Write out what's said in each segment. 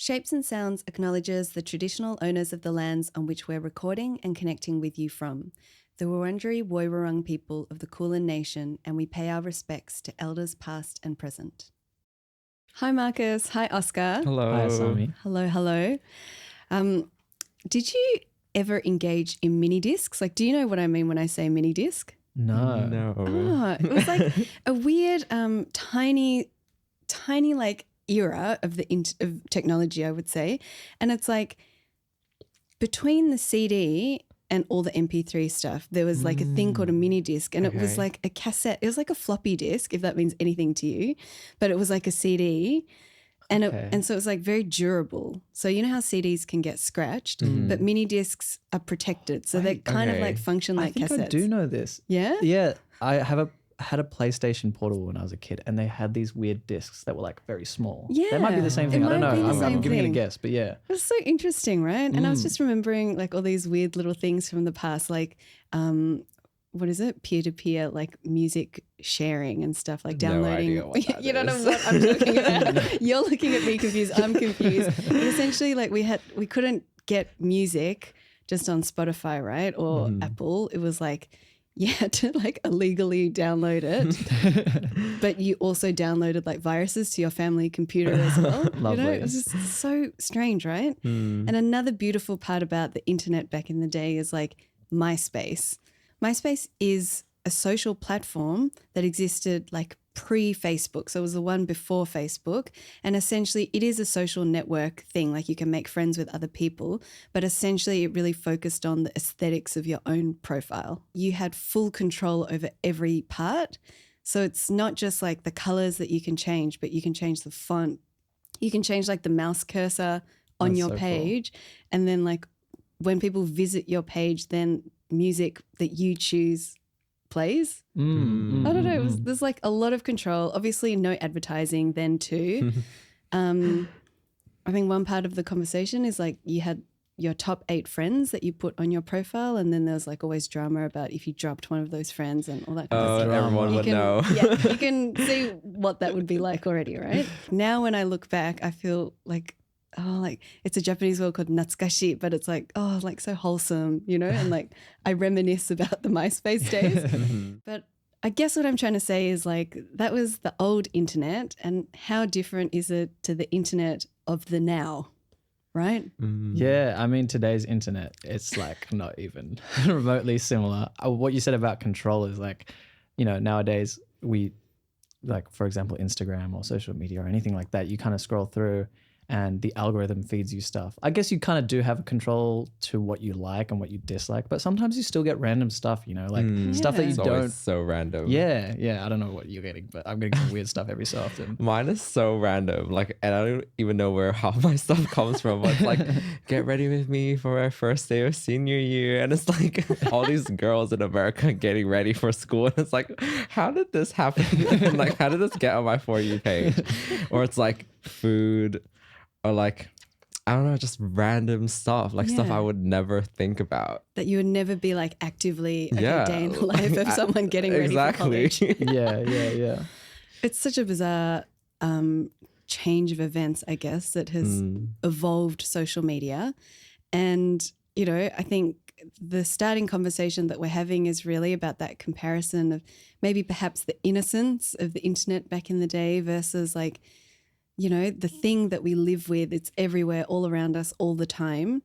Shapes and Sounds acknowledges the traditional owners of the lands on which we're recording and connecting with you from, the Wurundjeri Woiwurrung people of the Kulin Nation, and we pay our respects to elders past and present. Hi Marcus, hi Oscar. Hello. Hi, Asami. Hello. Did you ever engage in mini discs? Like, do you know what I mean when I say mini disc? No. Oh, it was like a weird, tiny like era of of technology, I would say. And it's like between the CD and all the MP3 stuff, there was like a thing called a mini disc, and it was like a cassette. It was like a floppy disk, if that means anything to you, but it was like a CD. And and so it was like very durable. So you know how CDs can get scratched, but mini discs are protected. So they kind of like function like cassettes. I do know this. Yeah? Yeah. I had a PlayStation Portable when I was a kid, and they had these weird discs that were like very small. Yeah. That might be the same thing. I don't know. I'm giving it a guess, but yeah. It was so interesting, right? And I was just remembering like all these weird little things from the past, like what is it? Peer-to-peer, like music sharing and stuff, like downloading. No idea what You don't know what I'm talking about. You're looking at me confused. I'm confused. But essentially, like we couldn't get music just on Spotify, right? Or Apple. It was like you had to like illegally download it, but you also downloaded like viruses to your family computer as well. Lovely. You know, it was just so strange, right? And another beautiful part about the internet back in the day is like MySpace. MySpace is a social platform that existed like pre-Facebook. So it was the one before Facebook. And essentially it is a social network thing. Like you can make friends with other people, but essentially it really focused on the aesthetics of your own profile. You had full control over every part. So it's not just like the colors that you can change, but you can change the font. You can change like the mouse cursor on your page. Cool. And then like when people visit your page, then music that you choose plays. I don't know. There's like a lot of control. Obviously, no advertising then too. I think one part of the conversation is like you had your top 8 friends that you put on your profile, and then there was like always drama about if you dropped one of those friends and all that kind of stuff. Everyone would know. Yeah, you can see what that would be like already, right? Now when I look back, I feel like, oh, like it's a Japanese word called natsukashi, but it's like, oh, like so wholesome, you know? And like I reminisce about the MySpace days. But I guess what I'm trying to say is like that was the old internet, and how different is it to the internet of the now, right? Yeah, I mean today's internet, it's like not even remotely similar. What you said about control is like, you know, nowadays we like, for example, Instagram or social media or anything like that, you kind of scroll through and the algorithm feeds you stuff. I guess you kind of do have a control to what you like and what you dislike, but sometimes you still get random stuff, you know, like stuff that you It's always so random. Yeah. I don't know what you're getting, but I'm getting some weird stuff every so often. Mine is so random, like, and I don't even know where half my stuff comes from. But it's like, get ready with me for our first day of senior year, and it's like all these girls in America getting ready for school, and it's like, how did this happen? And like, how did this get on my For You page? Or it's like food. Or like, I don't know, just random stuff, like stuff I would never think about. That you would never be like actively a day in the life of someone getting ready for college. Yeah. It's such a bizarre change of events, I guess, that has evolved social media. And, you know, I think the starting conversation that we're having is really about that comparison of maybe perhaps the innocence of the internet back in the day versus like, you know, the thing that we live with, it's everywhere, all around us, all the time.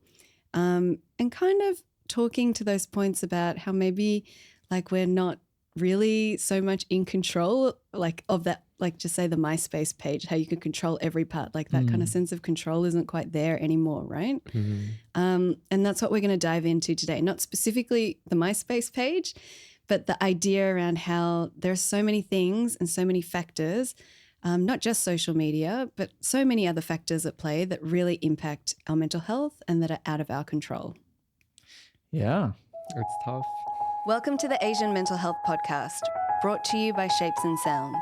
And kind of talking to those points about how maybe like we're not really so much in control like of that, like just say the MySpace page, how you can control every part, like that kind of sense of control isn't quite there anymore, right? And that's what we're going to dive into today. Not specifically the MySpace page, but the idea around how there are so many things and so many factors, not just social media, but so many other factors at play that really impact our mental health and that are out of our control. Yeah. It's tough. Welcome to the Asian Mental Health Podcast, brought to you by Shapes and Sounds.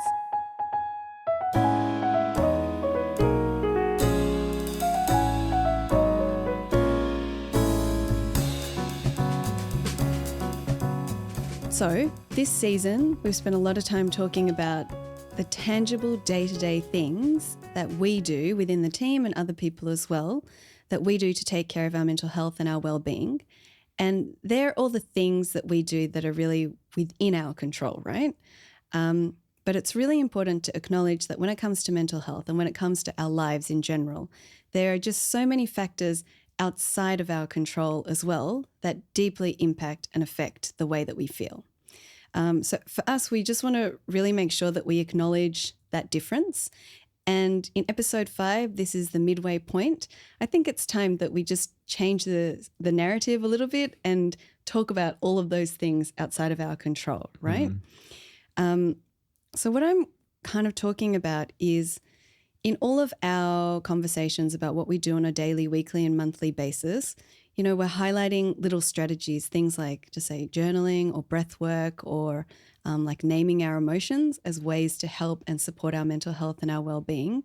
So this season, we've spent a lot of time talking about the tangible day-to-day things that we do within the team and other people as well, that we do to take care of our mental health and our well-being. And they're all the things that we do that are really within our control, right? But it's really important to acknowledge that when it comes to mental health and when it comes to our lives in general, there are just so many factors outside of our control as well that deeply impact and affect the way that we feel. So for us, we just want to really make sure that we acknowledge that difference. And in episode 5, this is the midway point. I think it's time that we just change the narrative a little bit and talk about all of those things outside of our control, right? So what I'm kind of talking about is in all of our conversations about what we do on a daily, weekly and monthly basis, you know, we're highlighting little strategies, things like, to say, journaling or breath work or like naming our emotions as ways to help and support our mental health and our well-being.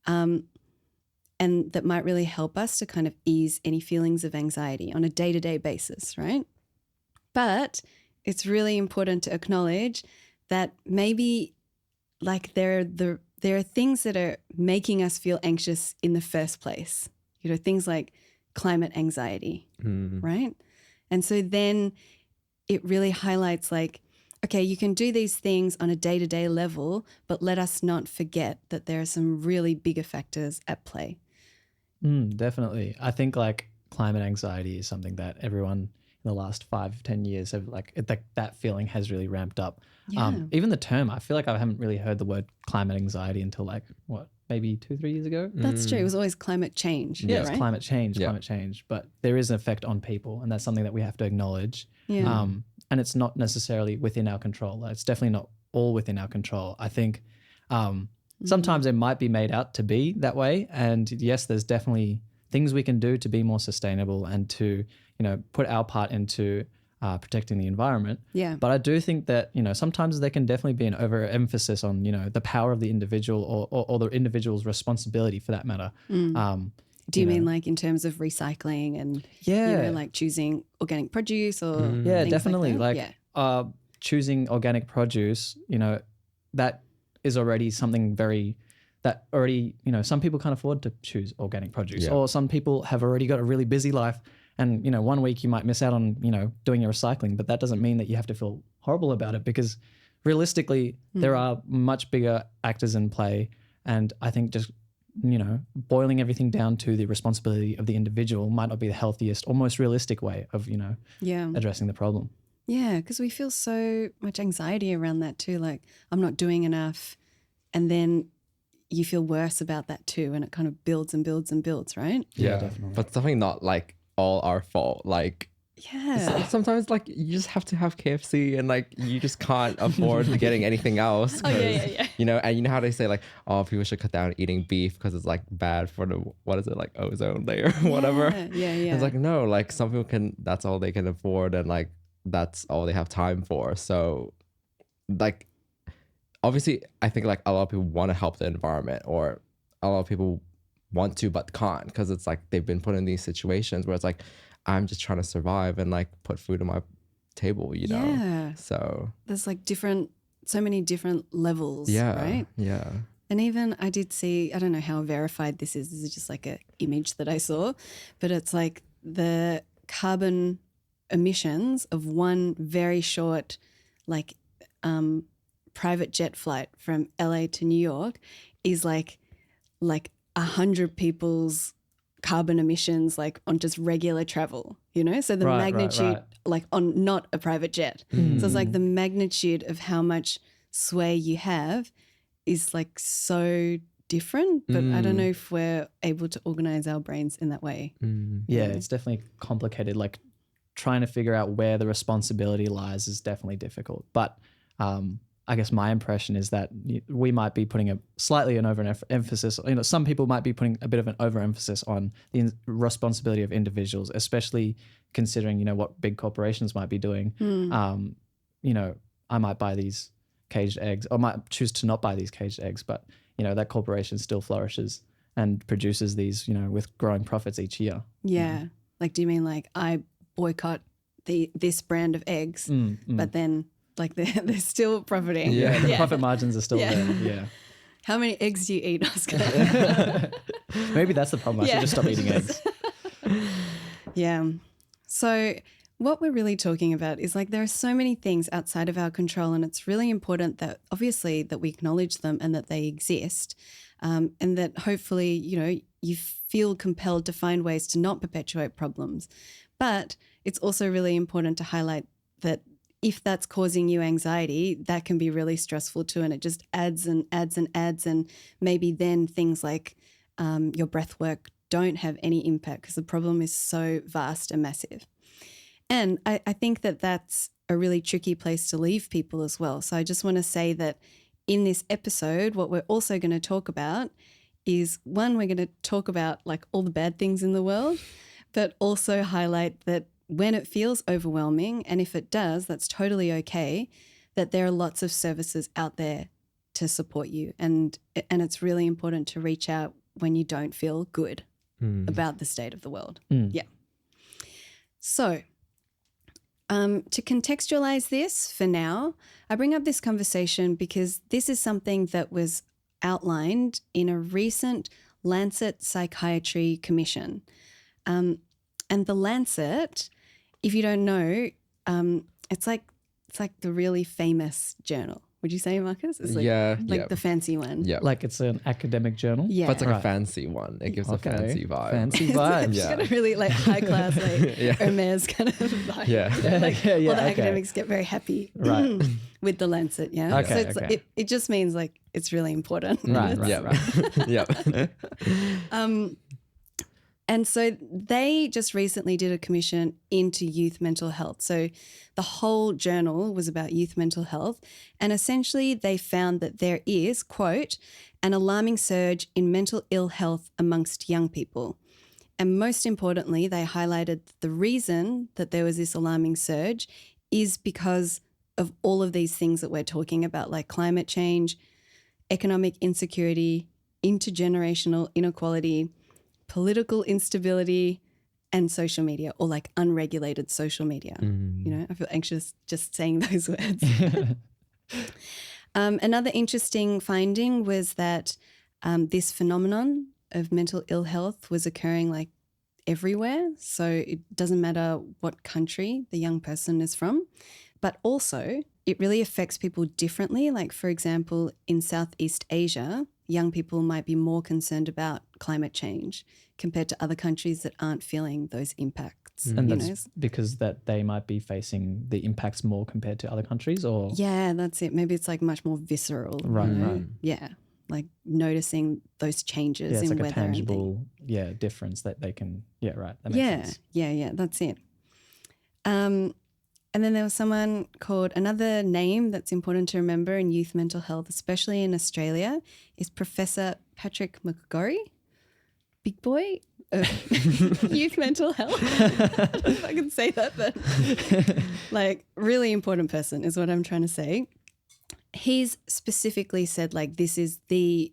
And that might really help us to kind of ease any feelings of anxiety on a day-to-day basis, right? But it's really important to acknowledge that maybe like there are things that are making us feel anxious in the first place, you know, things like climate anxiety, right? And so then it really highlights like, okay, you can do these things on a day-to-day level, but let us not forget that there are some really bigger factors at play. Definitely. I think like climate anxiety is something that everyone in the last 5-10 years have like that feeling has really ramped up. Yeah. Even the term, I feel like I haven't really heard the word climate anxiety until like maybe 2-3 years ago. That's true. It was always climate change. Yeah, right? it's climate change, but there is an effect on people, and that's something that we have to acknowledge. Yeah. And it's not necessarily within our control. It's definitely not all within our control. I think sometimes it might be made out to be that way, and yes, there's definitely things we can do to be more sustainable and to, you know, put our part into protecting the environment. Yeah. But I do think that, you know, sometimes there can definitely be an overemphasis on, you know, the power of the individual or the individual's responsibility for that matter. Do you mean like in terms of recycling and, you know, like choosing organic produce or yeah, things definitely. like that? Choosing organic produce, you know, that is already something that already, you know, some people can't afford to choose organic produce, or some people have already got a really busy life. And, you know, one week you might miss out on, you know, doing your recycling, but that doesn't mean that you have to feel horrible about it, because realistically there are much bigger actors in play. And I think just, you know, boiling everything down to the responsibility of the individual might not be the healthiest or most realistic way of, you know, addressing the problem. Yeah, because we feel so much anxiety around that too. Like, I'm not doing enough. And then you feel worse about that too. And it kind of builds and builds and builds, right? Yeah, definitely. But definitely not like all our fault. Like, sometimes like you just have to have KFC and like you just can't afford getting anything else. Yeah. You know, and you know how they say like, oh, people should cut down eating beef because it's like bad for the, what is it, like ozone layer or whatever. Yeah. It's like, no, like some people can, that's all they can afford, and like that's all they have time for. So like, obviously I think like a lot of people want to help the environment, or a lot of people want to but can't, because it's like they've been put in these situations where it's like, I'm just trying to survive and like put food on my table, you know? Yeah. So there's like so many different levels, right? Yeah. And even I did see, I don't know how verified this is just like an image that I saw, but it's like the carbon emissions of one very short like private jet flight from LA to New York is like 100 people's carbon emissions like on just regular travel, you know? So the magnitude like on not a private jet. So it's like the magnitude of how much sway you have is like so different, but I don't know if we're able to organize our brains in that way. Yeah, it's definitely complicated. Like trying to figure out where the responsibility lies is definitely difficult. But I guess my impression is that we might be putting an overemphasis, you know, some people might be putting a bit of an overemphasis on the responsibility of individuals, especially considering, you know, what big corporations might be doing. You know, I might buy these caged eggs, or might choose to not buy these caged eggs, but, you know, that corporation still flourishes and produces these, you know, with growing profits each year. Yeah. Like, do you mean like I boycott this brand of eggs, but then like they're still profiting. Yeah, the profit margins are still Yeah. there. Yeah. How many eggs do you eat, Oscar? Maybe that's the problem. I should just stop eating eggs. Yeah. So what we're really talking about is like there are so many things outside of our control, and it's really important that obviously that we acknowledge them and that they exist, and that hopefully, you know, you feel compelled to find ways to not perpetuate problems. But it's also really important to highlight that if that's causing you anxiety, that can be really stressful too, and it just adds and adds and adds, and maybe then things like your breath work don't have any impact because the problem is so vast and massive. And I think that that's a really tricky place to leave people as well. So I just want to say that in this episode, what we're also going to talk about is, one, we're going to talk about like all the bad things in the world, but also highlight that when it feels overwhelming, and if it does, that's totally okay, that there are lots of services out there to support you. And it's really important to reach out when you don't feel good about the state of the world. Yeah. So to contextualize this for now, I bring up this conversation because this is something that was outlined in a recent Lancet Psychiatry Commission. And the Lancet, if you don't know, it's like the really famous journal. Would you say, Marcus? It's like the fancy one. Yeah. Like it's an academic journal? Yeah. But it's like a fancy one. It gives a fancy vibe. Fancy vibes. It's got a really like high class, like Hermes kind of vibe. Yeah. Like Yeah, all the okay. academics get very happy Right. with the Lancet. Yeah. Okay, So it's okay. it just means like it's really important. Right, Yeah. And so they just recently did a commission into youth mental health. So the whole journal was about youth mental health. And essentially they found that there is, quote, an alarming surge in mental ill health amongst young people. And most importantly, they highlighted the reason that there was this alarming surge is because of all of these things that we're talking about, like climate change, economic insecurity, intergenerational inequality, political instability, and social media, or like unregulated social media. You know, I feel anxious just saying those words. Another interesting finding was that this phenomenon of mental ill health was occurring like everywhere. So it doesn't matter what country the young person is from, but also it really affects people differently. Like, for example, in Southeast Asia, young people might be more concerned about climate change compared to other countries that aren't feeling those impacts. And you that's know? because that they might be facing the impacts more compared to other countries, or? Yeah, that's it. Maybe it's like much more visceral. Right, you know? right. Yeah, like noticing those changes Yeah, it's in like a weather and things. tangible, difference that they can, right. That makes sense. Yeah, that's it. And then there was someone called, another name that's important to remember in youth mental health, especially in Australia, is Professor Patrick McGorry, big boy of youth mental health. I don't know if I can say that, but like really important person is what I'm trying to say. He's specifically said like this is the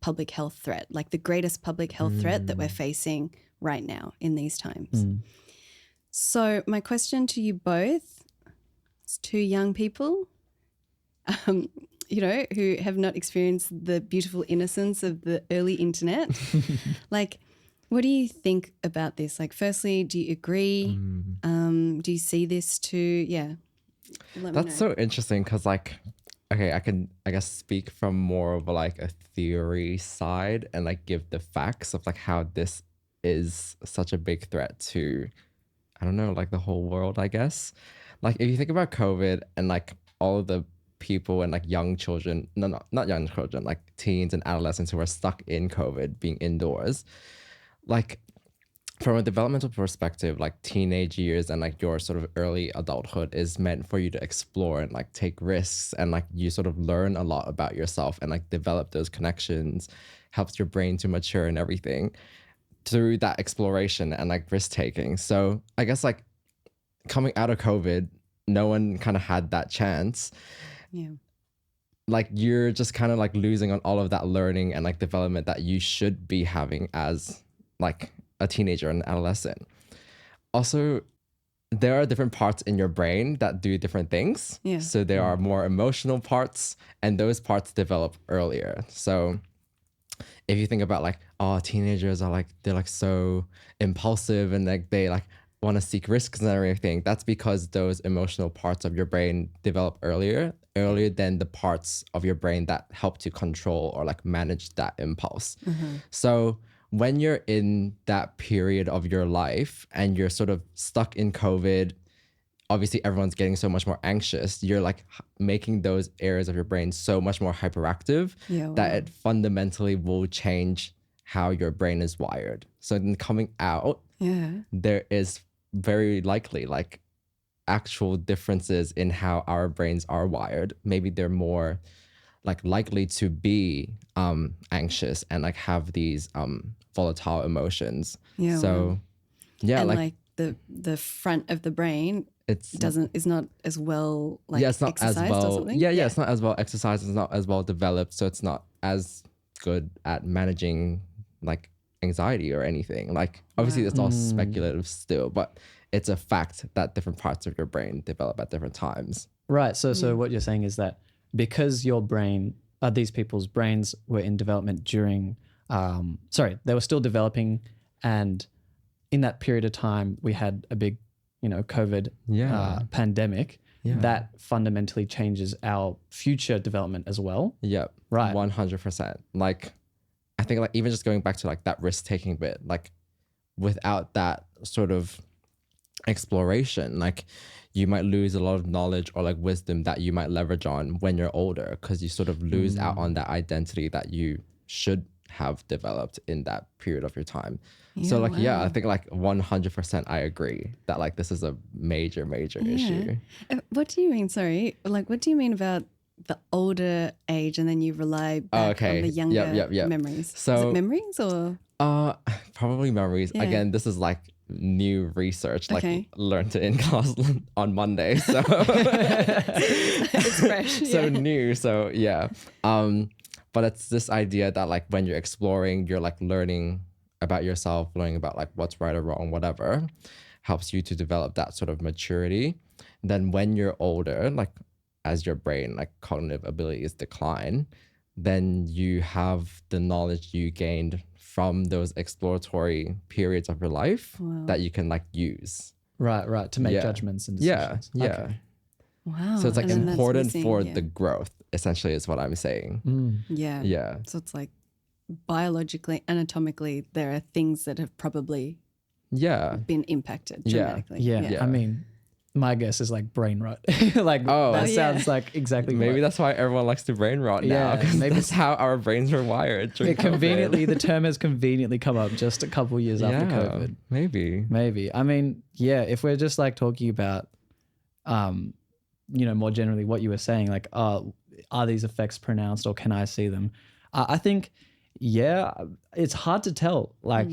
public health threat, like the greatest public health threat that we're facing right now in these times. So my question to you both, it's two young people, you know, who have not experienced the beautiful innocence of the early internet. Like, what do you think about this? Like, firstly, do you agree? Do you see this too? Yeah. That's so interesting because like, okay, I can, I guess, speak from more of like a theory side and like give the facts of like how this is such a big threat to, I don't know, like the whole world, I guess. Like if you think about COVID and like all of the people and like young children, not young children, like teens and adolescents who are stuck in COVID being indoors, like from a developmental perspective, like teenage years and like your sort of early adulthood is meant for you to explore and like take risks and like you sort of learn a lot about yourself and like develop those connections, helps your brain to mature and everything through that exploration and like risk taking. So I guess like coming out of COVID, no one kind of had that chance. Yeah. Like you're just kind of like losing on all of that learning and like development that you should be having as like a teenager and adolescent. Also, there are different parts in your brain that do different things. Yeah. So there are more emotional parts, and those parts develop earlier. So if you think about like, oh, teenagers are like, they're like so impulsive and like they like want to seek risks and everything, that's because those emotional parts of your brain develop earlier than the parts of your brain that help to control or like manage that impulse. So when you're in that period of your life and you're sort of stuck in COVID, obviously everyone's getting so much more anxious. You're like making those areas of your brain so much more hyperactive that it fundamentally will change how your brain is wired. So then coming out, there is very likely like actual differences in how our brains are wired. Maybe they're more like likely to be anxious and like have these volatile emotions. So yeah, And like the front of the brain it's is not as well like it's not as exercised well. or something. Yeah, it's not as well exercised. It's not as well developed, so it's not as good at managing like anxiety or anything. Like obviously, it's all speculative still, but it's a fact that different parts of your brain develop at different times. Right. So what you're saying is that because your brain, these people's brains were in development during, they were still developing, and in that period of time, we had a big, COVID pandemic. That fundamentally changes our future development as well. Yep. Right. 100%. Like, I think like even just going back to like that risk taking bit, like without that sort of exploration, like you might lose a lot of knowledge or like wisdom that you might leverage on when you're older, because you sort of lose out on that identity that you should have developed in that period of your time. So like, I think like 100% I agree that like this is a major issue. What do you mean? Sorry, like what do you mean about the older age and then you rely back on the younger memories? So is it memories or probably memories. Again, this is like new research, like learned it in class on Monday. So it's fresh. So new. So but it's this idea that like when you're exploring, you're like learning about yourself, learning about like what's right or wrong, whatever, helps you to develop that sort of maturity. Then when you're older, like as your brain, like cognitive abilities decline, then you have the knowledge you gained from those exploratory periods of your life that you can like use. Right. To make judgments and decisions. Wow. So it's like important for the growth, essentially, is what I'm saying. Yeah. So it's like biologically, anatomically, there are things that have probably been impacted genetically. Yeah. I mean, my guess is like brain rot. That sounds like exactly. Maybe that's why everyone likes to brain rot now. Because maybe that's how our brains were wired. The term has conveniently come up just a couple years after COVID. Maybe. I mean, if we're just like talking about, more generally what you were saying, like, are these effects pronounced or can I see them? I think, it's hard to tell. Like,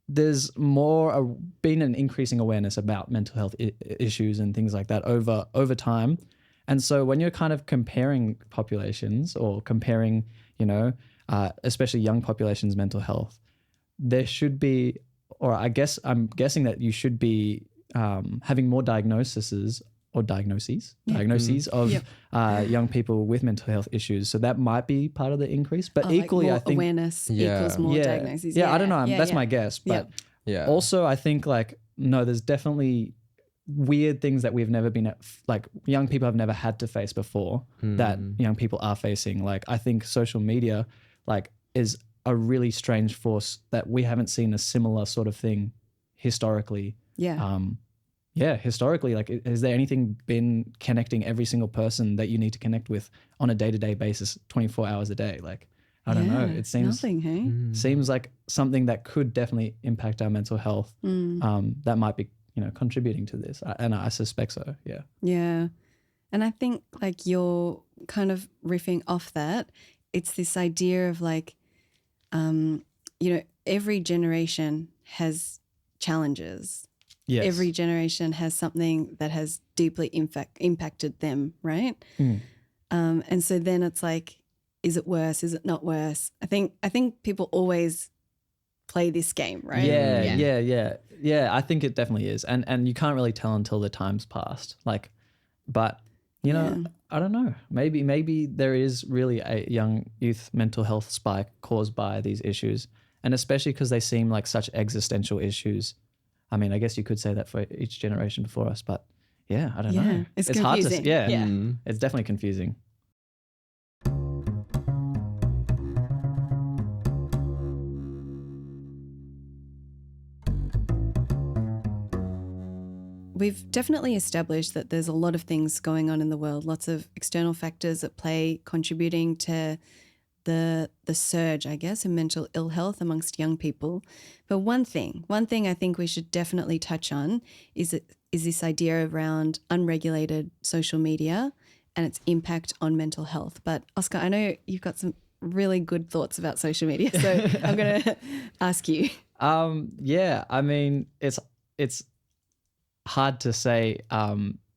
there's been an increasing awareness about mental health issues and things like that over time. And so when you're kind of comparing populations or comparing, especially young populations' mental health, there should be, or I guess I'm guessing that you should be having more diagnoses of young people with mental health issues. So that might be part of the increase. But equally, like I think awareness equals more diagnoses. I don't know. That's my guess. But also, I think like, no, there's definitely weird things that we've never been like young people have never had to face before that young people are facing. Like, I think social media like is a really strange force that we haven't seen a similar sort of thing historically. Historically, like, has there anything been connecting every single person that you need to connect with on a day-to-day basis, 24 hours a day? Like, I don't know. It seems seems like something that could definitely impact our mental health. That might be, contributing to this, and I suspect so. Yeah, and I think like you're kind of riffing off that. It's this idea of like, every generation has challenges. Yes. Every generation has something that has deeply impacted them, right? And so then it's like, is it worse? Is it not worse? I think people always play this game, right? Yeah. I think it definitely is, and you can't really tell until the time's passed. Like, but you know, I don't know. Maybe there is really a young youth mental health spike caused by these issues, and especially because they seem like such existential issues. I mean, I guess you could say that for each generation before us, but yeah, I don't know. It's hard confusing. to it's definitely confusing. We've definitely established that there's a lot of things going on in the world, lots of external factors at play contributing to the surge, I guess, in mental ill health amongst young people. But one thing I think we should definitely touch on is this idea around unregulated social media and its impact on mental health. But Oscar, I know you've got some really good thoughts about social media, so I'm going to ask you. Yeah, I mean, it's hard to say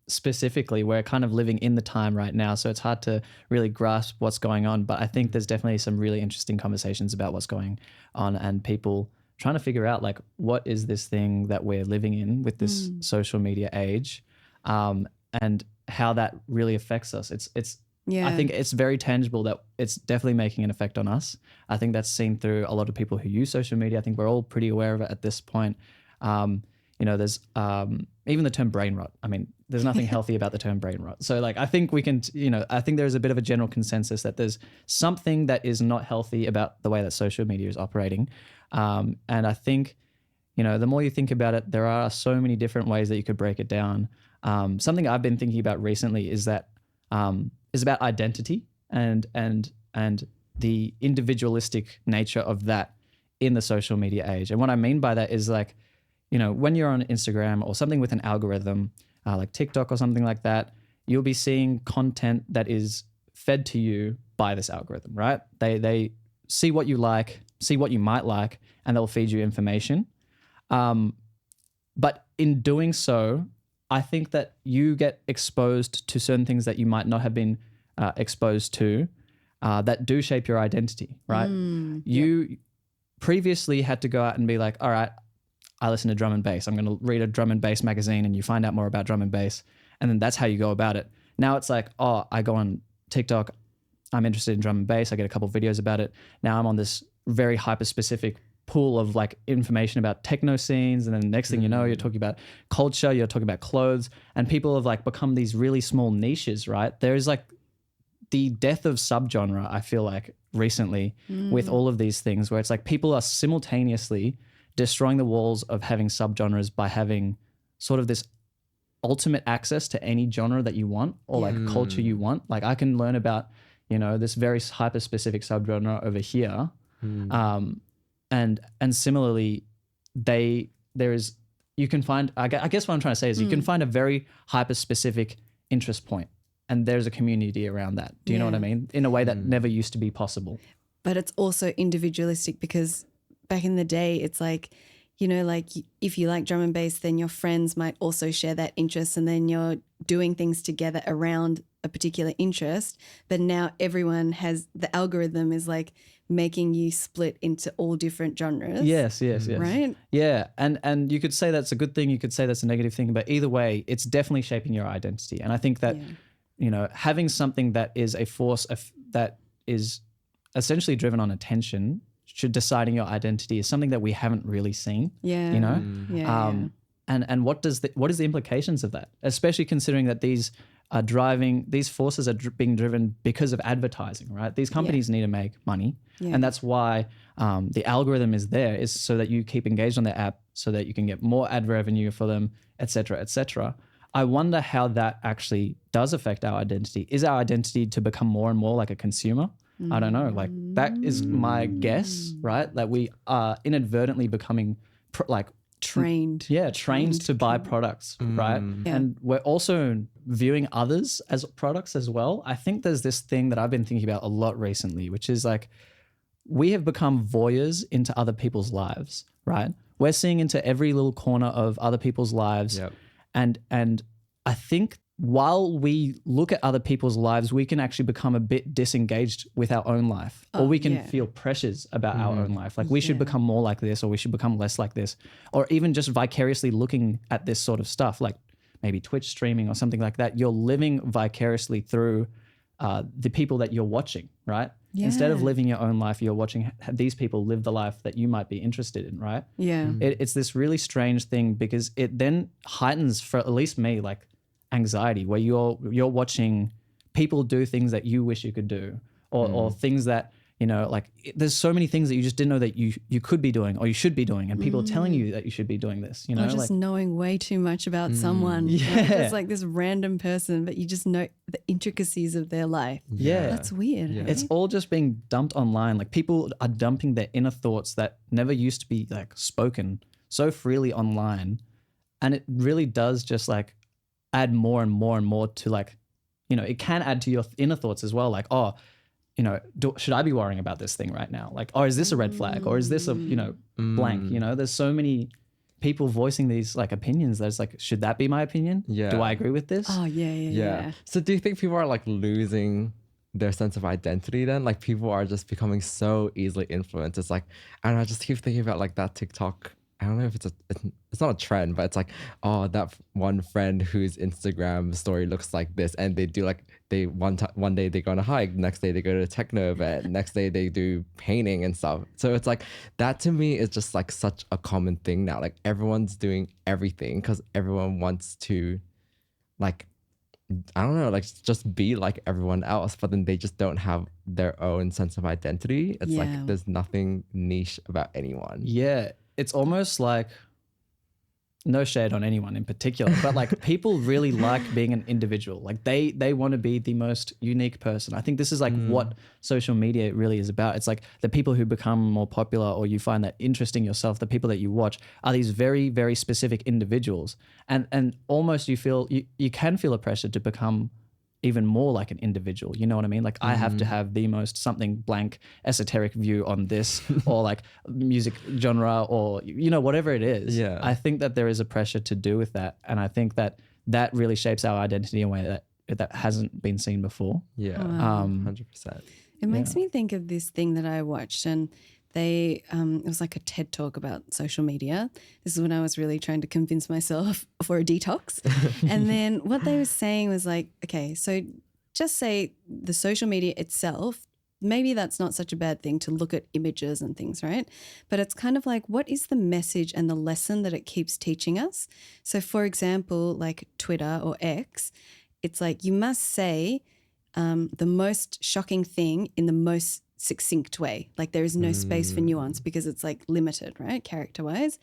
specifically. We're kind of living in the time right now, so it's hard to really grasp what's going on. But I think there's definitely some really interesting conversations about what's going on and people trying to figure out like what is this thing that we're living in with this social media age, and how that really affects us. I think it's very tangible that it's definitely making an effect on us. I think that's seen through a lot of people who use social media. I think we're all pretty aware of it at this point. You know, there's even the term brain rot. I mean, there's nothing healthy about the term brain rot. So like, I think we can, I think there's a bit of a general consensus that there's something that is not healthy about the way that social media is operating. And I think, the more you think about it, there are so many different ways that you could break it down. Something I've been thinking about recently is that is about identity and the individualistic nature of that in the social media age. And what I mean by that is like, when you're on Instagram or something with an algorithm, like TikTok or something like that, you'll be seeing content that is fed to you by this algorithm, right? They see what you like, see what you might like, and they'll feed you information. But in doing so, I think that you get exposed to certain things that you might not have been exposed to that do shape your identity, right? You previously had to go out and be like, all right, I listen to drum and bass. I'm going to read a drum and bass magazine, and you find out more about drum and bass. And then that's how you go about it. Now it's like, oh, I go on TikTok. I'm interested in drum and bass. I get a couple of videos about it. Now I'm on this very hyper-specific pool of like information about techno scenes. And then the next thing you know, you're talking about culture, you're talking about clothes, and people have like become these really small niches, right? There's like the death of subgenre, I feel like recently with all of these things where it's like people are simultaneously destroying the walls of having subgenres by having sort of this ultimate access to any genre that you want or like culture you want. Like I can learn about, this very hyper specific subgenre over here. And similarly, you can find, I guess what I'm trying to say is you can find a very hyper specific interest point and there's a community around that. Do you know what I mean? In a way that never used to be possible. But it's also individualistic because back in the day, it's like, like if you like drum and bass, then your friends might also share that interest and then you're doing things together around a particular interest. But now everyone has, the algorithm is like making you split into all different genres. Yes. Right? Yeah. And you could say that's a good thing. You could say that's a negative thing. But either way, it's definitely shaping your identity. And I think that, having something that is a force that is essentially driven on attention, deciding your identity is something that we haven't really seen. And what is the implications of that, especially considering that these forces are being driven because of advertising, right? These companies need to make money, and that's why the algorithm is there, is so that you keep engaged on their app, so that you can get more ad revenue for them, et cetera, et cetera. I wonder how that actually does affect our identity. Is our identity to become more and more like a consumer? I don't know. Like that is my guess, right? That we are inadvertently becoming trained to buy products, right? Yeah. And we're also viewing others as products as well. I think there's this thing that I've been thinking about a lot recently, which is like we have become voyeurs into other people's lives, right? We're seeing into every little corner of other people's lives. Yep. And I think while we look at other people's lives, we can actually become a bit disengaged with our own life, or we can feel pressures about our own life. Like we should become more like this, or we should become less like this, or even just vicariously looking at this sort of stuff, like maybe Twitch streaming or something like that. You're living vicariously through the people that you're watching, right? Yeah. Instead of living your own life, you're watching these people live the life that you might be interested in, right? Yeah. It's this really strange thing because it then heightens, for at least me, like anxiety, where you're watching people do things that you wish you could do, or things that, you know, like there's so many things that you just didn't know that you could be doing or you should be doing, and people are telling you that you should be doing this, you know, or just like knowing way too much about someone. Yeah. Like, just like this random person, but you just know the intricacies of their life. Yeah. That's weird. Yeah. Hey? it's all just being dumped online. Like people are dumping their inner thoughts that never used to be like spoken so freely online, and it really does just like add more and more and more to, like, you know, it can add to your inner thoughts as well. Like, oh, you know, should I be worrying about this thing right now? Like, oh, is this a red flag, or is this a, you know, blank? You know, there's so many people voicing these like opinions that it's like, should that be my opinion? Yeah. Do I agree with this? Oh, yeah. So do you think people are like losing their sense of identity then? Like people are just becoming so easily influenced. It's like, and I just keep thinking about like that TikTok. I don't know if it's not a trend, but it's like, oh, that one friend whose Instagram story looks like this, and they do like one day they go on a hike, next day they go to a techno event, next day they do painting and stuff. So it's like that to me is just like such a common thing now. Like everyone's doing everything because everyone wants to, like, I don't know, like just be like everyone else, but then they just don't have their own sense of identity. It's like there's nothing niche about anyone. Yeah. It's almost like, no shade on anyone in particular, but like people really like being an individual. Like they want to be the most unique person. I think this is like what social media really is about. It's like the people who become more popular, or you find that interesting yourself, the people that you watch are these very, very specific individuals. And almost you can feel a pressure to become even more like an individual. You know what I mean? Like I have to have the most something blank esoteric view on this, or like music genre, or, you know, whatever it is. Yeah. I think that there is a pressure to do with that. And I think that that really shapes our identity in a way that hasn't been seen before. Yeah. 100%. It makes me think of this thing that I watched, and it was like a TED talk about social media. This is when I was really trying to convince myself for a detox. And then what they were saying was like, okay, so just say the social media itself, maybe that's not such a bad thing to look at images and things, right? But it's kind of like, what is the message and the lesson that it keeps teaching us? So for example, like Twitter or X, it's like you must say the most shocking thing in the most succinct way. Like there is no space for nuance because it's like limited, right? Character-wise.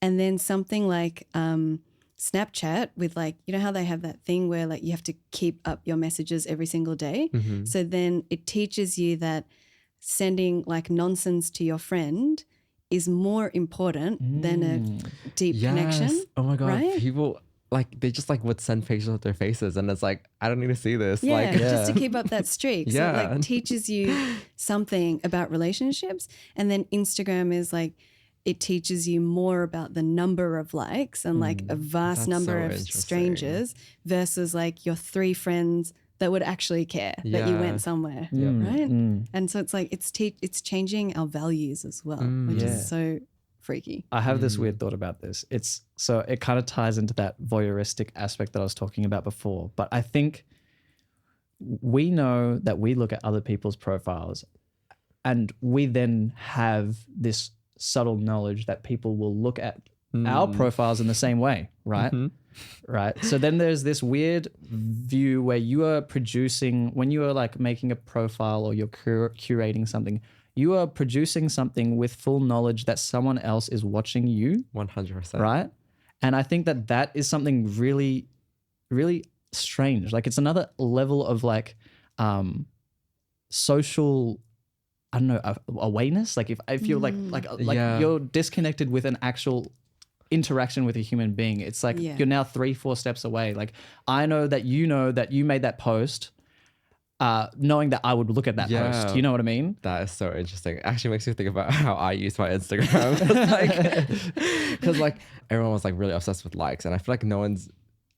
And then something like Snapchat with like, you know how they have that thing where like you have to keep up your messages every single day. So then it teaches you that sending like nonsense to your friend is more important than a deep connection. Oh my God. Right? People like they just like would send pictures of their faces, and it's like, I don't need to see this. Yeah, Like just to keep up that streak. So it Yeah. like teaches you something about relationships. And then Instagram is like, it teaches you more about the number of likes and like a vast That's number so of interesting. strangers versus like your 3 friends that would actually care that you Yeah. went somewhere, right? And so it's like it's changing our values as well, which Yeah. is so freaky. I have this weird thought about this. So it kind of ties into that voyeuristic aspect that I was talking about before. But I think we know that we look at other people's profiles, and we then have this subtle knowledge that people will look at our profiles in the same way, right? Right. So then there's this weird view where you are producing, when you are like making a profile or you're curating something, you are producing something with full knowledge that someone else is watching you, 100%. right? And I think that that is something really, really strange. Like it's another level of like social, I don't know, awareness. Like if you're like Yeah. you're disconnected with an actual interaction with a human being, it's like you're now 3-4 steps away. Like I know that you made that post, knowing that I would look at that post. You know what I mean? That is so interesting. It actually makes me think about how I use my Instagram. Because like everyone was like really obsessed with likes, and I feel like no one's,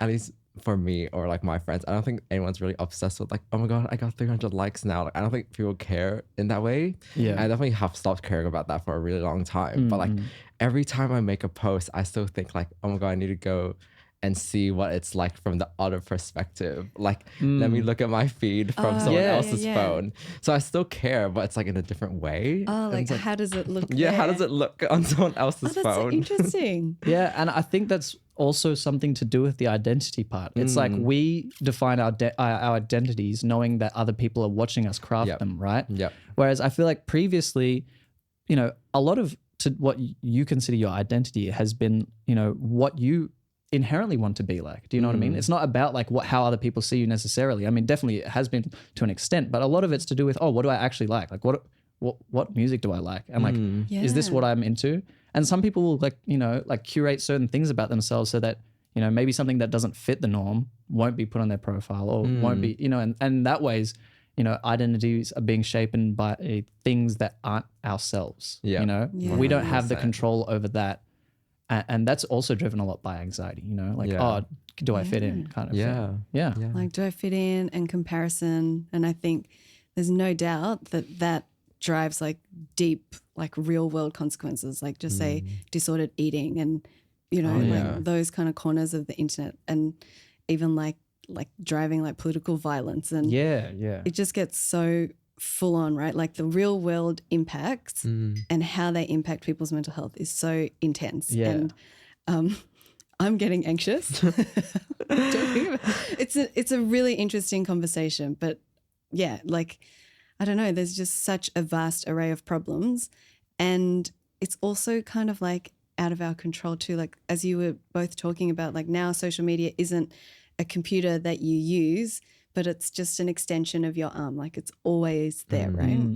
at least for me or like my friends, I don't think anyone's really obsessed with like, oh my God, I got 300 likes now. Like, I don't think people care in that way. Yeah. And I definitely have stopped caring about that for a really long time. But like every time I make a post, I still think like, oh my God, I need to go and see what it's like from the other perspective. Like, let me look at my feed from someone yeah, else's phone. So I still care, but it's like in a different way. Oh, And like, it's like, how does it look yeah, how there? does it look on someone Oh, else's that's so phone? interesting. Yeah, and I think that's also something to do with the identity part. It's like we define our identities knowing that other people are watching us craft Yep. them, right? Yep. Whereas I feel like previously, you know, a lot of to what you consider your identity has been, you know, what you inherently want to be like. Do you know what I mean? It's not about like how other people see you necessarily. I mean, definitely it has been to an extent, but a lot of it's to do with, oh, what do I actually like? Like what music do I like? And like, is this what I'm into? And some people will like, you know, like curate certain things about themselves so that, you know, maybe something that doesn't fit the norm won't be put on their profile or won't be, you know, and that ways, you know, identities are being shaped by things that aren't ourselves. Yeah. You know, Yeah. we don't have the 100%. control over that. And that's also driven a lot by anxiety, you know, like, Yeah. oh, do I fit in kind of thing. Yeah. Like, do I fit in, and comparison? And I think there's no doubt that that drives like deep, like real world consequences, like just say disordered eating and, you know, like those kind of corners of the internet, and even like driving like political violence. And Yeah. it just gets so full on, right? Like the real world impacts and how they impact people's mental health is so intense. Yeah. And I'm getting anxious. Talking about it's a really interesting conversation, but yeah, like I don't know, there's just such a vast array of problems, and it's also kind of like out of our control too. Like as you were both talking about, like now social media isn't a computer that you use, but it's just an extension of your arm. Like it's always there, right?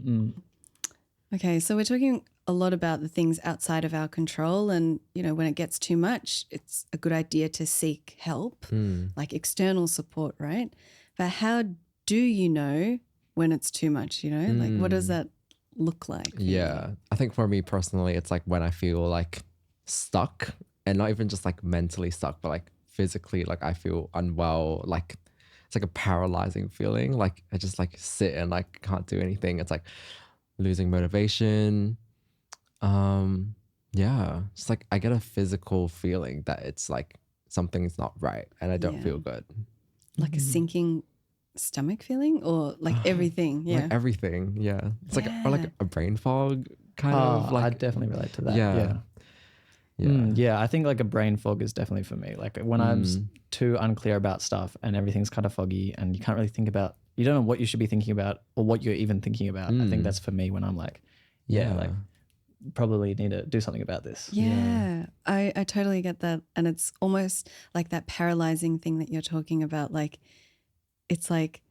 Okay, so we're talking a lot about the things outside of our control, and you know, when it gets too much, it's a good idea to seek help, like external support, right? But how do you know when it's too much, you know? Like what does that look like? for you? Yeah. I think for me personally, it's like when I feel like stuck, and not even just like mentally stuck, but like physically, like I feel unwell. Like it's like a paralyzing feeling. Like I just like sit and like can't do anything. It's like losing motivation. Yeah. It's like I get a physical feeling that it's like something's not right and I don't Yeah. feel good. Like a sinking stomach feeling, or like everything? Yeah. Like everything. Yeah. It's like or Yeah. like a brain fog kind Oh, of like I definitely relate to that. Yeah. Yeah. Yeah, I think like a brain fog is definitely for me. Like when I'm too unclear about stuff and everything's kind of foggy and you can't really think about, you don't know what you should be thinking about or what you're even thinking about. I think that's for me when I'm like, like probably need to do something about this. Yeah, I totally get that. And it's almost like that paralyzing thing that you're talking about. Like, it's like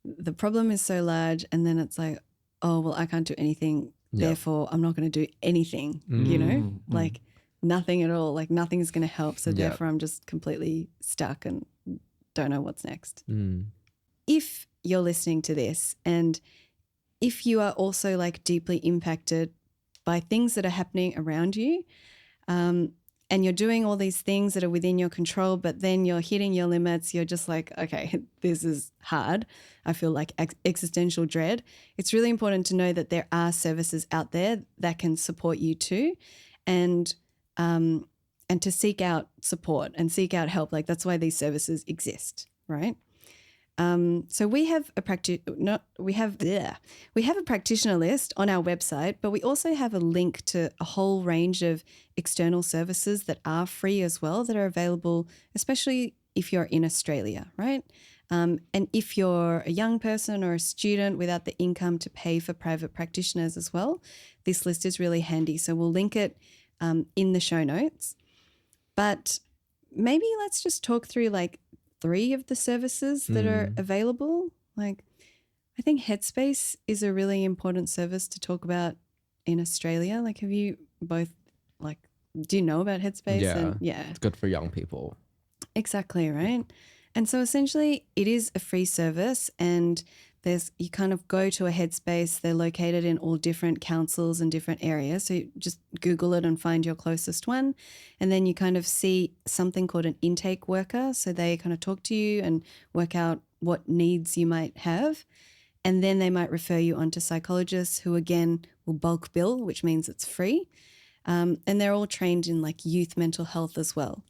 the problem is so large, and then it's like, oh, well, I can't do anything. Therefore, I'm not going to do anything, you know, like nothing at all. Like nothing's going to help. So therefore, I'm just completely stuck and don't know what's next. If you're listening to this, and if you are also like deeply impacted by things that are happening around you, and you're doing all these things that are within your control, but then you're hitting your limits, you're just like, okay, this is hard. I feel like existential dread. It's really important to know that there are services out there that can support you too, and to seek out support and seek out help. Like that's why these services exist, right? So we have a practitioner list on our website, but we also have a link to a whole range of external services that are free as well, that are available, especially if you're in Australia, right? And if you're a young person or a student without the income to pay for private practitioners as well, this list is really handy. So we'll link it in the show notes. But maybe let's just talk through like 3 of the services that are available. Like I think Headspace is a really important service to talk about in Australia. Like have you both like, do you know about Headspace? Yeah. It's good for young people. Exactly, right? And so essentially it is a free service, and you kind of go to a headspace. They're located in all different councils and different areas. So you just Google it and find your closest one. And then you kind of see something called an intake worker. So they kind of talk to you and work out what needs you might have. And then they might refer you on to psychologists who, again, will bulk bill, which means it's free. And they're all trained in like youth mental health as well.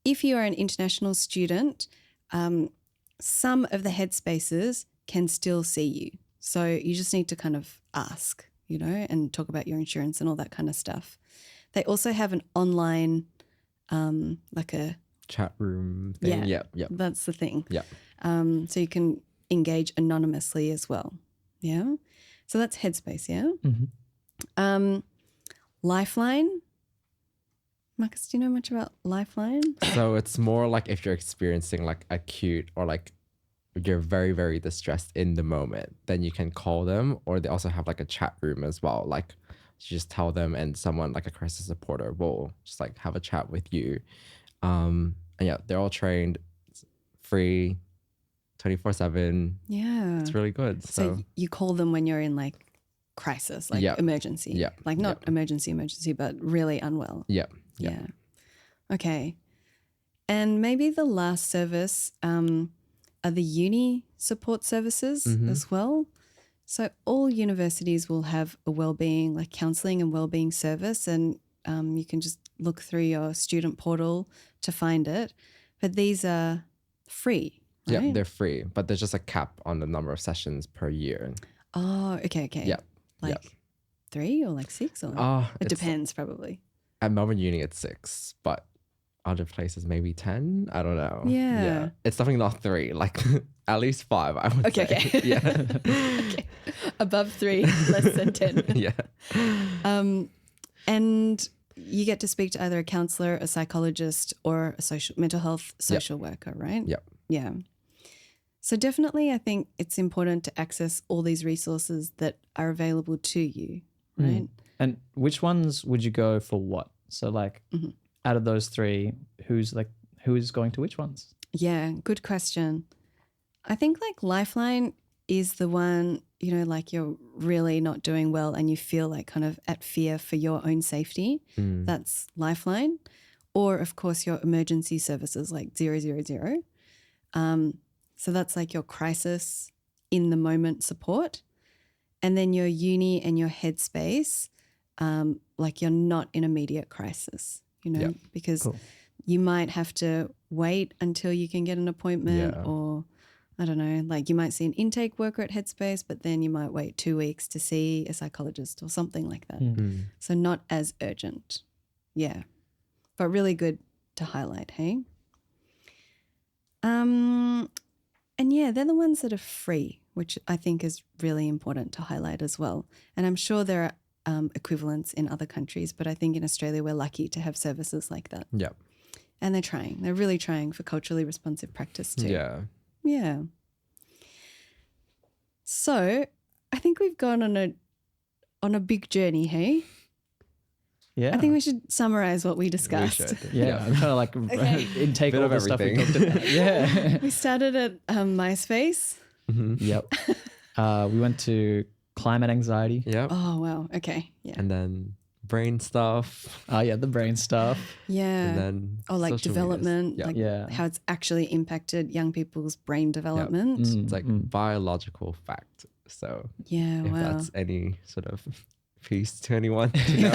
If you are an international student, some of the headspaces can still see you. So you just need to kind of ask, and talk about your insurance and all that kind of stuff. They also have an online, like a chat room thing. Yeah, Yep. That's the thing. Yep. So you can engage anonymously as well. Yeah. So that's Headspace. Yeah. Mm-hmm. Lifeline. Marcus, do you know much about Lifeline? So it's more like if you're experiencing like acute or like you're very, very distressed in the moment, then you can call them, or they also have like a chat room as well. Like you just tell them and someone like a crisis supporter will just like have a chat with you. And yeah, they're all trained, it's free, 24/7. Yeah. It's really good. So you call them when you're in like crisis, like emergency. Yeah. Like not emergency, but really unwell. Yeah. Yeah. Okay. And maybe the last service are the uni support services as well. So all universities will have a wellbeing, like counselling and wellbeing service, and you can just look through your student portal to find it. But these are free, right? Yeah, they're free, but there's just a cap on the number of sessions per year. Oh, okay. Yeah. Like 3 or like 6 or it depends probably. At Melbourne Uni, it's 6, but other places maybe 10. I don't know. Yeah. It's definitely not 3. Like at least 5, I would say. Okay. Yeah. Okay. Above 3, less than 10. Yeah. And you get to speak to either a counsellor, a psychologist, or a mental health social worker, right? Yep. Yeah. So definitely I think it's important to access all these resources that are available to you, right? And which ones would you go for what? So like out of those 3, who is going to which ones? Yeah, good question. I think like Lifeline is the one, like you're really not doing well and you feel like kind of at fear for your own safety. That's Lifeline. Or of course your emergency services like 000. So that's like your crisis in the moment support. And then your uni and your headspace, like you're not in immediate crisis, because you might have to wait until you can get an appointment or I don't know, like you might see an intake worker at Headspace, but then you might wait 2 weeks to see a psychologist or something like that. So not as urgent. Yeah. But really good to highlight, hey? And yeah, they're the ones that are free, which I think is really important to highlight as well. And I'm sure there are equivalents in other countries, but I think in Australia we're lucky to have services like that. Yeah. And they're trying. They're really trying for culturally responsive practice too. Yeah. Yeah. So I think we've gone on a big journey, hey? Yeah. I think we should summarize what we discussed. We should. Yeah. Kind of like intake Bit all of the stuff we everything. talked about. Yeah. We started at MySpace. Yep. We went to climate anxiety. Yep. Oh, wow. Okay. Yeah. And then brain stuff. Yeah, the brain stuff. Yeah. And then like social development, medias. like how it's actually impacted young people's brain development. It's like biological fact. So Yeah, if wow. that's any sort of piece to anyone to know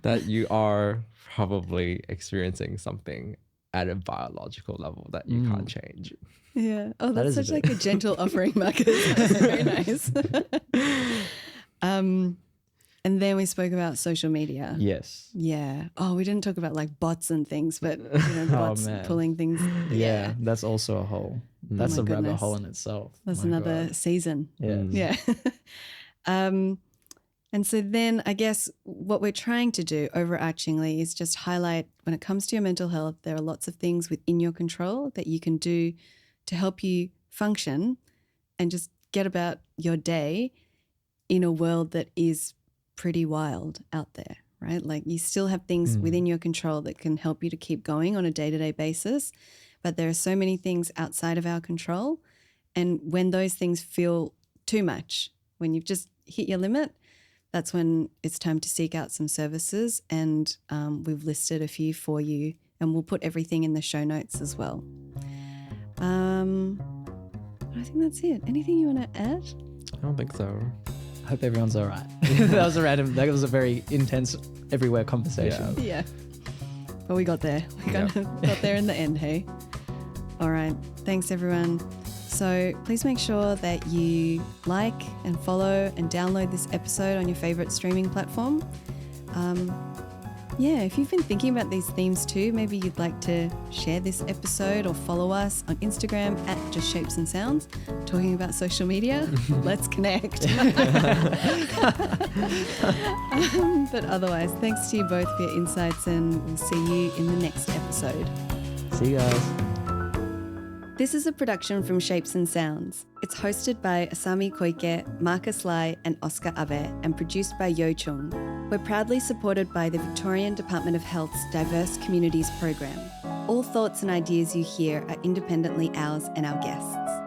that you are probably experiencing something at a biological level that you can't change. Yeah. Oh, that's is a such bit- like a gentle offering, Marcus. That's very nice. And then we spoke about social media. Yes. Yeah. Oh, we didn't talk about like bots and things, but bots man. pulling things. Yeah. That's also a hole. That's my a rabbit goodness. hole in itself. That's My another God. season. Yeah. Yeah. And so then I guess what we're trying to do overarchingly is just highlight when it comes to your mental health, there are lots of things within your control that you can do to help you function and just get about your day in a world that is pretty wild out there, right? Like you still have things within your control that can help you to keep going on a day-to-day basis, but there are so many things outside of our control And when those things feel too much, when you've just hit your limit, that's when it's time to seek out some services. And we've listed a few for you, and we'll put everything in the show notes as well. I think that's it. Anything you want to add? I don't think so. I hope everyone's all right. That was a very intense, everywhere conversation. Yeah. But we got there. We got there in the end, hey? All right. Thanks, everyone. So please make sure that you like and follow and download this episode on your favorite streaming platform. If you've been thinking about these themes too, maybe you'd like to share this episode or follow us on Instagram at Just Shapes and Sounds, talking about social media. Let's connect. But otherwise, thanks to you both for your insights, and we'll see you in the next episode. See you guys. This is a production from Shapes and Sounds. It's hosted by Asami Koike, Marcus Lai and Oscar Abe, and produced by Yo Chung. We're proudly supported by the Victorian Department of Health's Diverse Communities program. All thoughts and ideas you hear are independently ours and our guests.